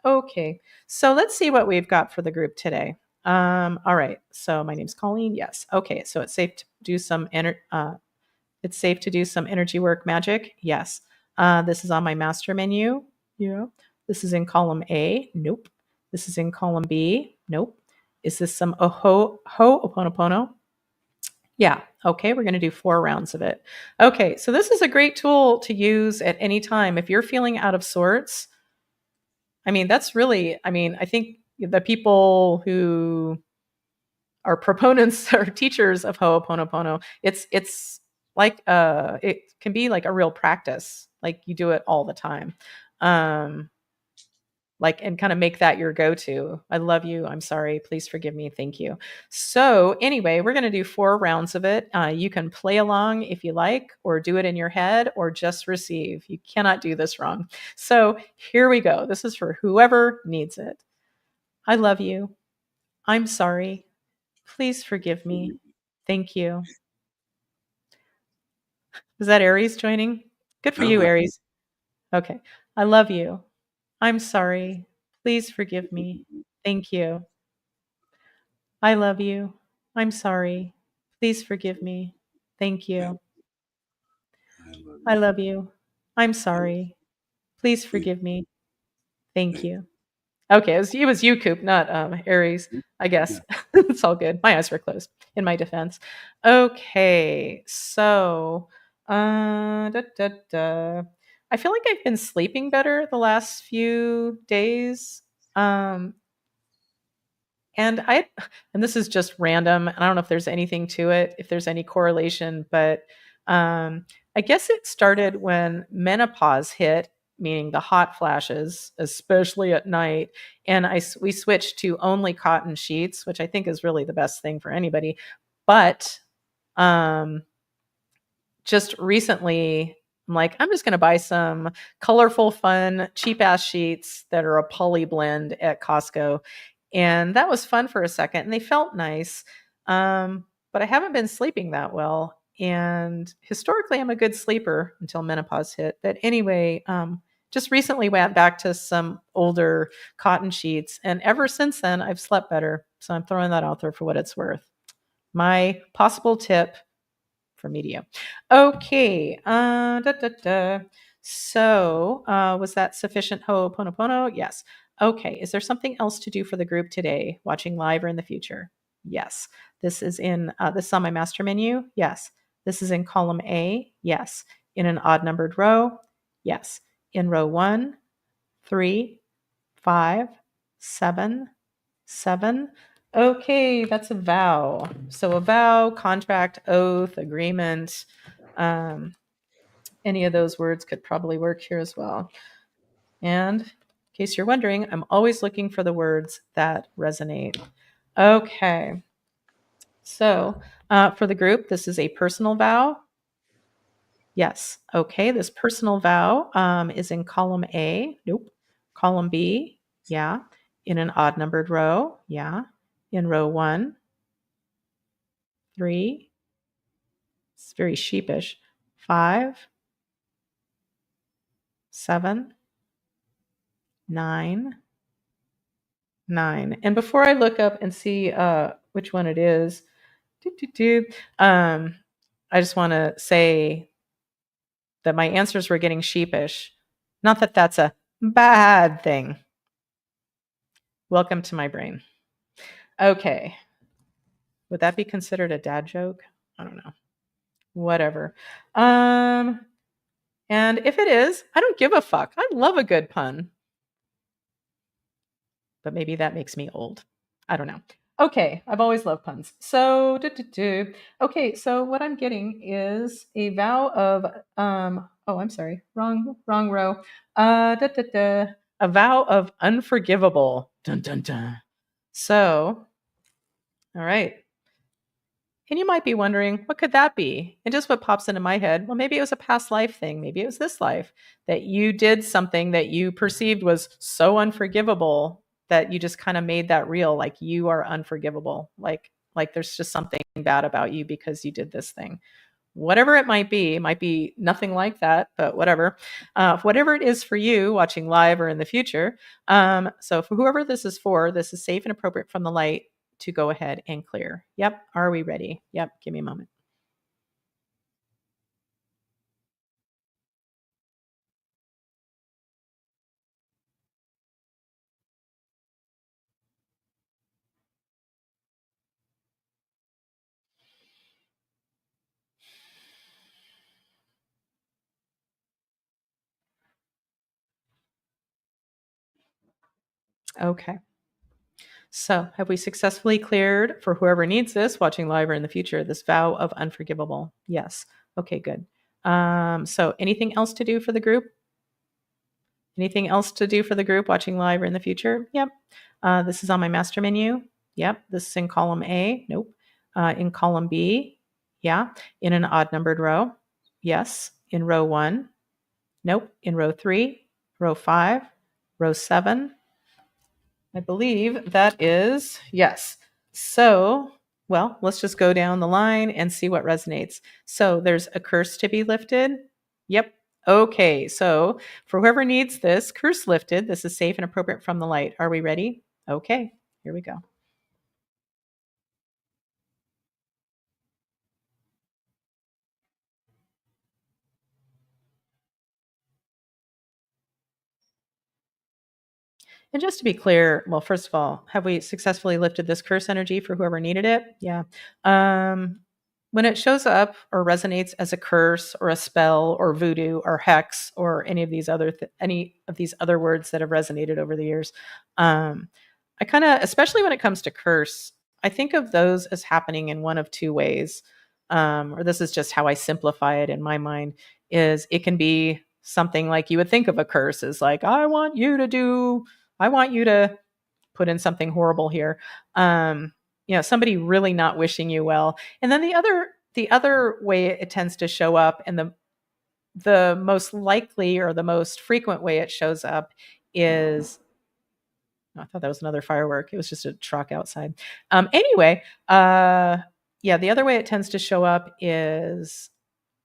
Okay. So let's see what we've got for the group today. All right. So my name's Colleen. Yes. Okay. So it's safe to do some it's safe to do some energy work magic. Yes. This is on my master menu. Yeah. This is in column A. Nope. This is in column B. Nope. Is this some Ho'oponopono? Yeah. Okay. We're going to do 4 rounds of it. Okay. So this is a great tool to use at any time. If you're feeling out of sorts, I mean, that's really, I think the people who are proponents or teachers of Ho'oponopono, it's like, it can be like a real practice. Like you do it all the time. And kind of make that your go-to. I love you. I'm sorry. Please forgive me. Thank you. So anyway, we're going to do 4 rounds of it. You can play along if you like, or do it in your head, or just receive. You cannot do this wrong. So here we go. This is for whoever needs it. I love you. I'm sorry. Please forgive me. Thank you. Is that Aries joining? Good for you, Aries. Okay. I love you. I'm sorry. Please forgive me. Thank you. I love you. I'm sorry. Please forgive me. Thank you. I love you. I'm sorry. Please forgive me. Thank you. Okay, it was you, Coop, not Aries, I guess. It's all good. My eyes were closed in my defense. Okay, so I feel like I've been sleeping better the last few days. And this is just random. I don't know if there's anything to it, if there's any correlation, but I guess it started when menopause hit, meaning the hot flashes, especially at night. And we switched to only cotton sheets, which I think is really the best thing for anybody. But just recently, I'm like, I'm just going to buy some colorful, fun, cheap ass sheets that are a poly blend at Costco. And that was fun for a second, and they felt nice. But I haven't been sleeping that well. And historically, I'm a good sleeper until menopause hit. But anyway, just recently went back to some older cotton sheets. And ever since then, I've slept better. So I'm throwing that out there for what it's worth. My possible tip for media. Okay. So was that sufficient ho'oponopono? Yes. Okay. Is there something else to do for the group today, watching live or in the future? Yes. This is on my master menu. Yes. This is in column A. Yes. In an odd numbered row. Yes. In row 1, 3, 5, 7, 7. Okay, that's a vow. So a vow, contract, oath, agreement. Any of those words could probably work here as well. And in case you're wondering, I'm always looking for the words that resonate. Okay. So for the group, this is a personal vow. Yes. Okay. This personal vow is in column A. Nope. Column B. Yeah. In an odd numbered row. Yeah. In row 1, 3. It's very sheepish. 5, 7, 9, 9. And before I look up and see which one it is, I just want to say that my answers were getting sheepish. Not that that's a bad thing. Welcome to my brain. Okay. Would that be considered a dad joke? I don't know. Whatever. And if it is, I don't give a fuck. I love a good pun. But maybe that makes me old. I don't know. Okay, I've always loved puns. So, okay, so what I'm getting is a vow of, oh, I'm sorry, wrong row. A vow of unforgivable. Dun, dun, dun. So, all right. And you might be wondering, what could that be? And just what pops into my head, well, maybe it was a past life thing. Maybe it was this life that you did something that you perceived was so unforgivable that you just kind of made that real, like you are unforgivable. Like there's just something bad about you because you did this thing. Whatever it might be nothing like that, but whatever. Whatever it is for you watching live or in the future. So for whoever this is for, this is safe and appropriate from the light to go ahead and clear. Yep. Are we ready? Yep. Give me a moment. Okay. So have we successfully cleared for whoever needs this, watching live or in the future, this vow of unforgivable? Yes. Okay, good. So anything else to do for the group? Anything else to do for the group watching live or in the future? Yep. This is on my master menu. Yep. This is in column A. Nope. In column B. Yeah. In an odd numbered row. Yes. In row 1. Nope. In row 3, row 5, row 7. I believe that is yes. So, well, let's just go down the line and see what resonates. So there's a curse to be lifted. Yep. Okay. So for whoever needs this, curse lifted. This is safe and appropriate from the light. Are we ready? Okay. Here we go. And just to be clear, well, first of all, have we successfully lifted this curse energy for whoever needed it? Yeah. When it shows up or resonates as a curse or a spell or voodoo or hex or any of these other words that have resonated over the years, I kind of, especially when it comes to curse, I think of those as happening in one of two ways. Or this is just how I simplify it in my mind, is it can be something like you would think of a curse as like, I want you to put in something horrible here. Somebody really not wishing you well. And then the other way it tends to show up, and the most likely or the most frequent way it shows up is, I thought that was another firework. It was just a truck outside. Anyway, yeah, the other way it tends to show up is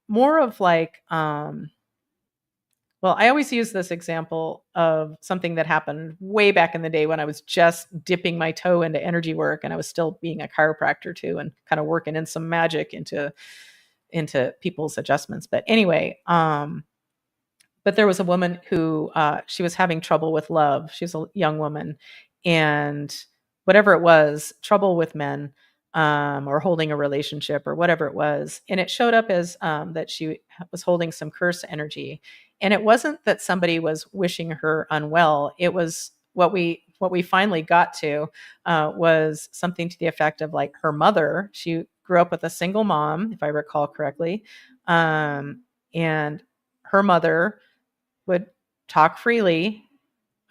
more of like, well, I always use this example of something that happened way back in the day when I was just dipping my toe into energy work, and I was still being a chiropractor too, and kind of working in some magic into people's adjustments. But anyway, but there was a woman who she was having trouble with love. She was a young woman, and whatever it was, trouble with men, or holding a relationship or whatever it was. And it showed up as that she was holding some curse energy. And it wasn't that somebody was wishing her unwell. It was what we finally got to was something to the effect of like her mother. She grew up with a single mom, if I recall correctly, and her mother would talk freely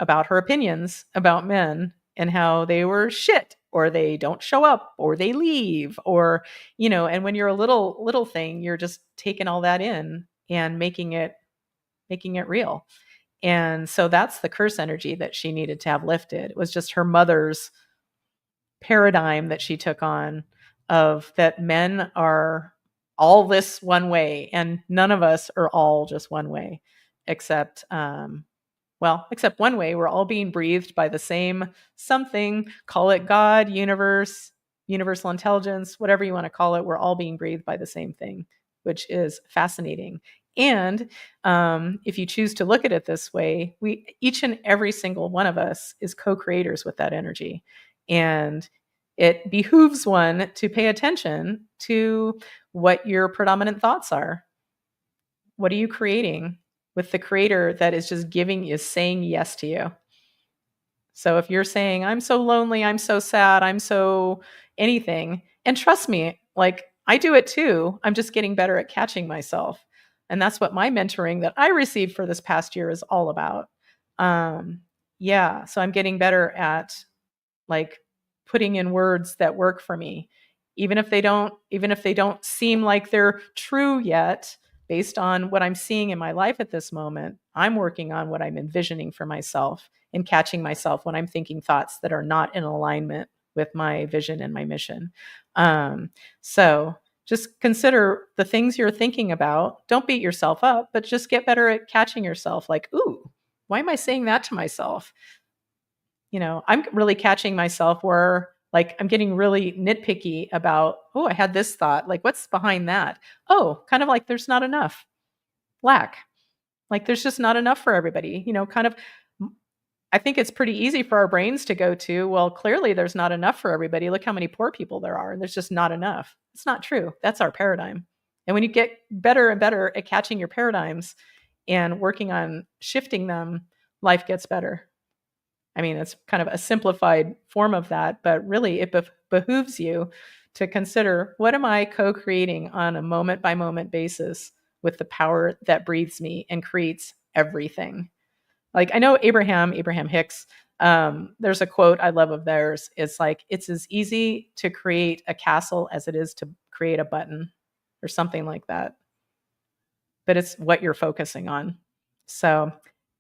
about her opinions about men and how they were shit, or they don't show up, or they leave, or, and when you're a little thing, you're just taking all that in and making it real. And so that's the curse energy that she needed to have lifted. It was just her mother's paradigm that she took on, of that men are all this one way, and none of us are all just one way, except except one way. We're all being breathed by the same something, call it God, universe, universal intelligence, whatever you want to call it. We're all being breathed by the same thing, which is fascinating. And if you choose to look at it this way, each and every single one of us is co-creators with that energy. And it behooves one to pay attention to what your predominant thoughts are. What are you creating with the creator that is just saying yes to you? So if you're saying, I'm so lonely, I'm so sad, I'm so anything, and trust me, like I do it too. I'm just getting better at catching myself. And that's what my mentoring that I received for this past year is all about. So I'm getting better at like putting in words that work for me, even if they don't seem like they're true yet. Based on what I'm seeing in my life at this moment, I'm working on what I'm envisioning for myself and catching myself when I'm thinking thoughts that are not in alignment with my vision and my mission. So just consider the things you're thinking about. Don't beat yourself up, but just get better at catching yourself. Like, ooh, why am I saying that to myself? I'm really catching myself where like I'm getting really nitpicky about, oh, I had this thought. Like, what's behind that? Oh, kind of like there's not enough. Lack. Like there's just not enough for everybody. Kind of, I think it's pretty easy for our brains to go to, well, clearly there's not enough for everybody. Look how many poor people there are. And there's just not enough. It's not true. That's our paradigm. And when you get better and better at catching your paradigms and working on shifting them, life gets better. I mean, it's kind of a simplified form of that, but really it behooves you to consider, what am I co-creating on a moment by moment basis with the power that breathes me and creates everything? Like I know Abraham Hicks, there's a quote I love of theirs. It's like, it's as easy to create a castle as it is to create a button, or something like that. But it's what you're focusing on. So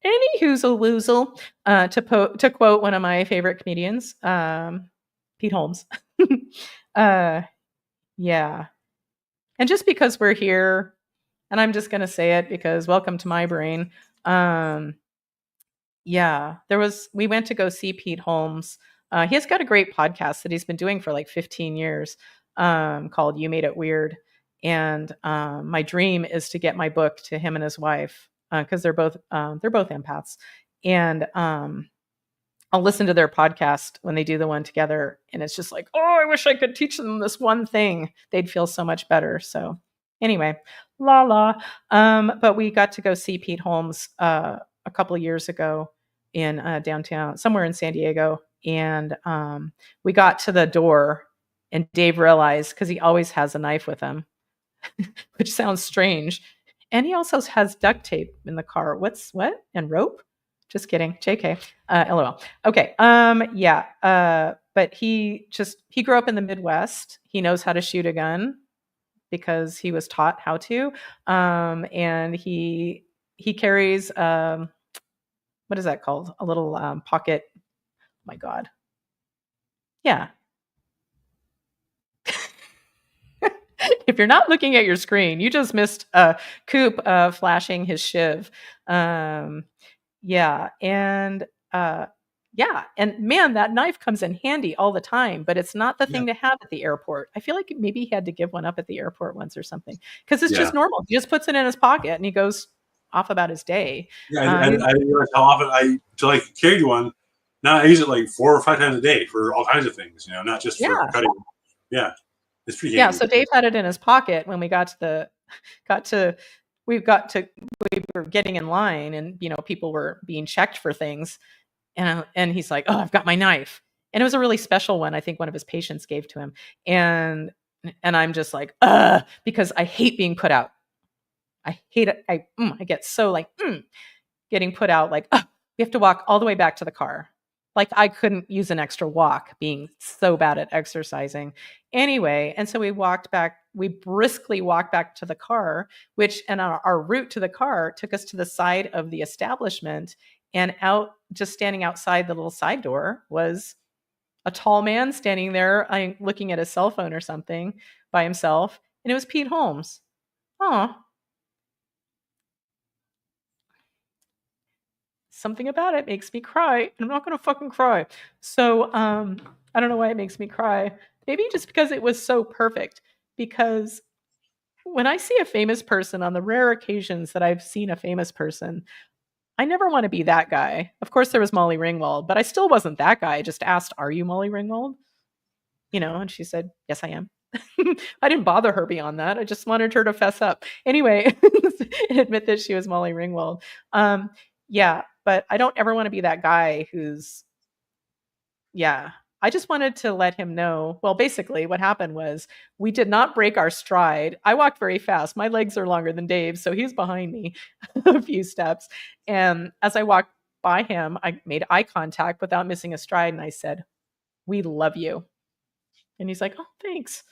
any hoozle woozle, to quote one of my favorite comedians, Pete Holmes. Yeah. And just because we're here, and I'm just going to say it because welcome to my brain. We went to go see Pete Holmes. He has got a great podcast that he's been doing for like 15 years, called You Made It Weird. And my dream is to get my book to him and his wife, because they're both empaths. And I'll listen to their podcast when they do the one together. And it's just like, oh, I wish I could teach them this one thing. They'd feel so much better. So anyway, but we got to go see Pete Holmes a couple of years ago in downtown, somewhere in San Diego. And we got to the door, and Dave realized, because he always has a knife with him, which sounds strange. And he also has duct tape in the car. What? And rope? Just kidding. JK. LOL. Okay. But he grew up in the Midwest. He knows how to shoot a gun because he was taught how to. And he carries, what is that called? A little pocket. Oh my God. Yeah. If you're not looking at your screen, you just missed Coop flashing his shiv. Yeah, and yeah, and man, that knife comes in handy all the time, but it's not the Yeah. thing to have at the airport. I feel like maybe he had to give one up at the airport once or something because it's Yeah. just normal. He just puts it in his pocket and he goes off about his day. Yeah, I didn't realize how often until I carried one. Now I use it like 4 or 5 times a day for all kinds of things, not just for Yeah. cutting. Yeah, it's pretty Yeah, handy. so Dave had it in his pocket when we got to we were getting in line and people were being checked for things and he's like, "Oh, I've got my knife." And it was a really special one. I think one of his patients gave to him. And I'm just like, because I hate being put out. I hate it. I get so like getting put out like, we have to walk all the way back to the car. Like I couldn't use an extra walk being so bad at exercising. Anyway, and so we briskly walked back to the car, and our route to the car took us to the side of the establishment, and just standing outside the little side door was a tall man standing there looking at his cell phone or something by himself, and it was Pete Holmes. Oh, something about it makes me cry, and I'm not going to fucking cry. So I don't know why it makes me cry. Maybe just because it was so perfect. Because when I see a famous person, on the rare occasions that I've seen a famous person, I never want to be that guy. Of course, there was Molly Ringwald, but I still wasn't that guy. I just asked, "Are you Molly Ringwald?" And she said, "Yes, I am." I didn't bother her beyond that. I just wanted her to fess up. Anyway, and admit that she was Molly Ringwald. Yeah, but I don't ever want to be that guy who's, yeah. I just wanted to let him know. Well, basically, what happened was we did not break our stride. I walked very fast. My legs are longer than Dave's, so he's behind me a few steps. And as I walked by him, I made eye contact without missing a stride, and I said, "We love you." And he's like, "Oh, thanks."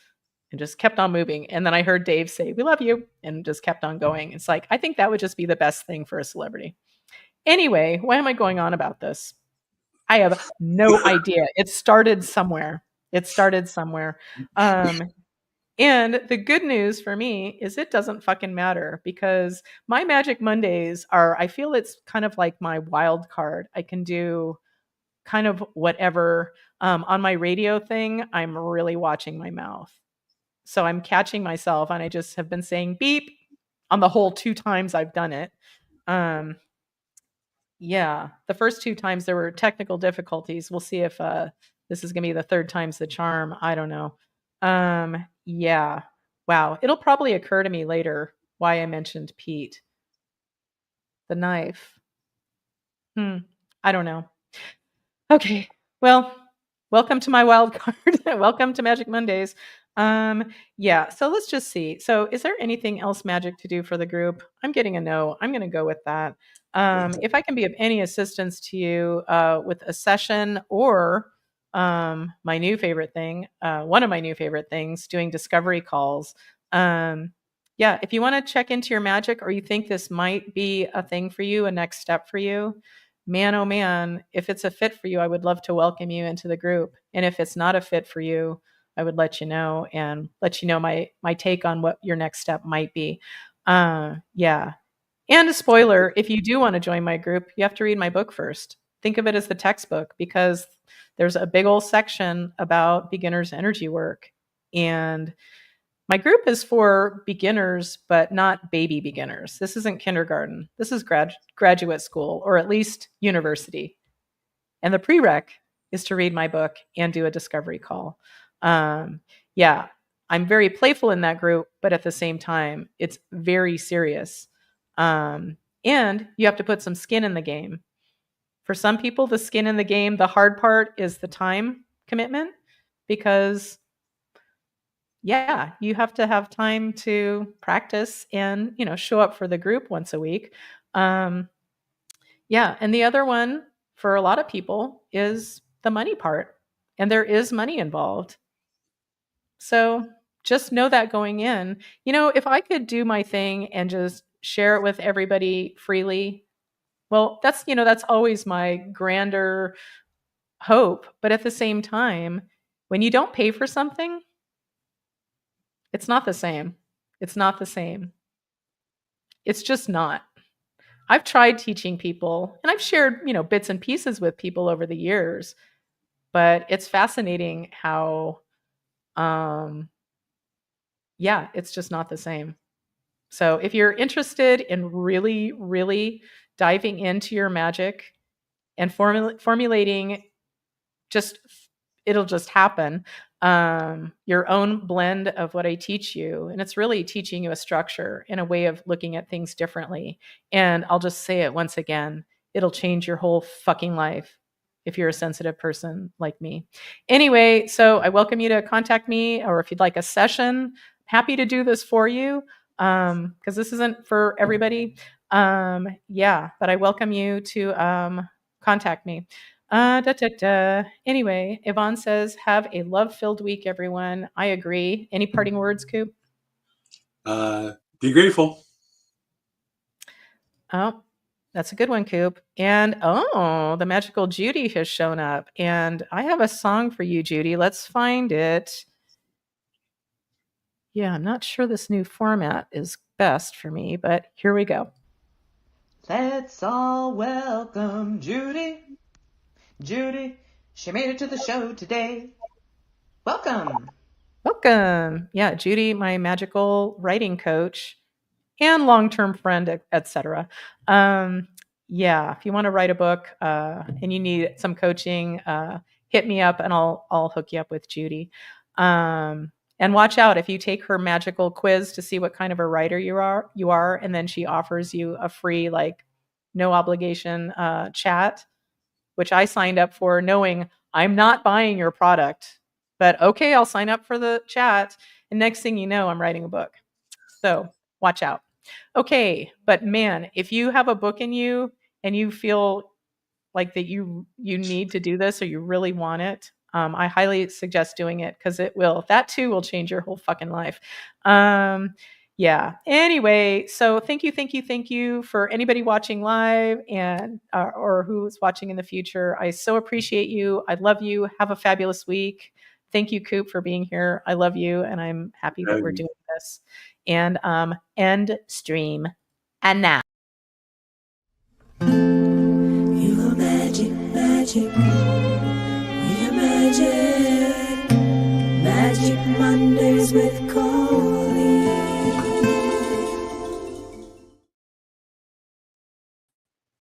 And just kept on moving. And then I heard Dave say, "We love you," and just kept on going. It's like, I think that would just be the best thing for a celebrity. Anyway, why am I going on about this? I have no idea. It started somewhere. And the good news for me is it doesn't fucking matter, because my Magic Mondays I feel it's kind of like my wild card. I can do kind of whatever. On my radio thing, I'm really watching my mouth. So I'm catching myself, and I just have been saying beep on the whole 2 times I've done it. Yeah, the first 2 times there were technical difficulties. We'll see if this is going to be the 3rd time's the charm. I don't know. Yeah. Wow. It'll probably occur to me later why I mentioned Pete. The knife. I don't know. Okay. Well, welcome to my wild card. Welcome to Magic Mondays. Yeah, so let's just see. So is there anything else magic to do for the group? I'm getting a no. I'm going to go with that. If I can be of any assistance to you with a session or my new favorite thing, one of my new favorite things, doing discovery calls. Yeah, if you want to check into your magic, or you think this might be a thing for you, a next step for you, man, oh man, if it's a fit for you, I would love to welcome you into the group. And if it's not a fit for you, I would let you know, and let you know my take on what your next step might be. Yeah. And a spoiler, if you do want to join my group, you have to read my book first. Think of it as the textbook, because there's a big old section about beginner's energy work. And my group is for beginners, but not baby beginners. This isn't kindergarten. This is graduate school, or at least university. And the prereq is to read my book and do a discovery call. Yeah, I'm very playful in that group, but at the same time, it's very serious. And you have to put some skin in the game. For some people, the skin in the game, the hard part is the time commitment, because yeah, you have to have time to practice and, show up for the group once a week. Yeah. And the other one for a lot of people is the money part, and there is money involved. So just know that going in. If I could do my thing and just share it with everybody freely, well, that's always my grander hope. But at the same time, when you don't pay for something, It's not the same. It's not the same. It's just not. I've tried teaching people, and I've shared, bits and pieces with people over the years, but it's fascinating how, yeah, it's just not the same. So if you're interested in really, really diving into your magic and formulating it'll just happen, your own blend of what I teach you. And it's really teaching you a structure and a way of looking at things differently. And I'll just say it once again, it'll change your whole fucking life if you're a sensitive person like me. Anyway, so I welcome you to contact me, or if you'd like a session, happy to do this for you, because this isn't for everybody. Yeah, but I welcome you to contact me. Anyway, Yvonne says, have a love-filled week, everyone. I agree. Any parting words, Coop? Be grateful. Oh, that's a good one, Coop. And the magical Judy has shown up. And I have a song for you, Judy. Let's find it. Yeah, I'm not sure this new format is best for me, but here we go. Let's all welcome Judy. Judy, she made it to the show today. Welcome. Welcome. Yeah, Judy, my magical writing coach and long-term friend, etc. Yeah, if you want to write a book and you need some coaching, hit me up and I'll hook you up with Judy. And watch out if you take her magical quiz to see what kind of a writer you are, and then she offers you a free, no obligation chat, which I signed up for knowing I'm not buying your product, but okay, I'll sign up for the chat. And next thing you know, I'm writing a book. So watch out. Okay, but man, if you have a book in you and you feel like that you need to do this, or you really want it, I highly suggest doing it, because that too will change your whole fucking life. Yeah. Anyway, so thank you for anybody watching live and or who's watching in the future. I so appreciate you. I love you. Have a fabulous week. Thank you, Coop, for being here. I love you, and I'm happy that we're doing this. And end stream. And now. You are magic, magic. We are magic. Magic Mondays with Cole.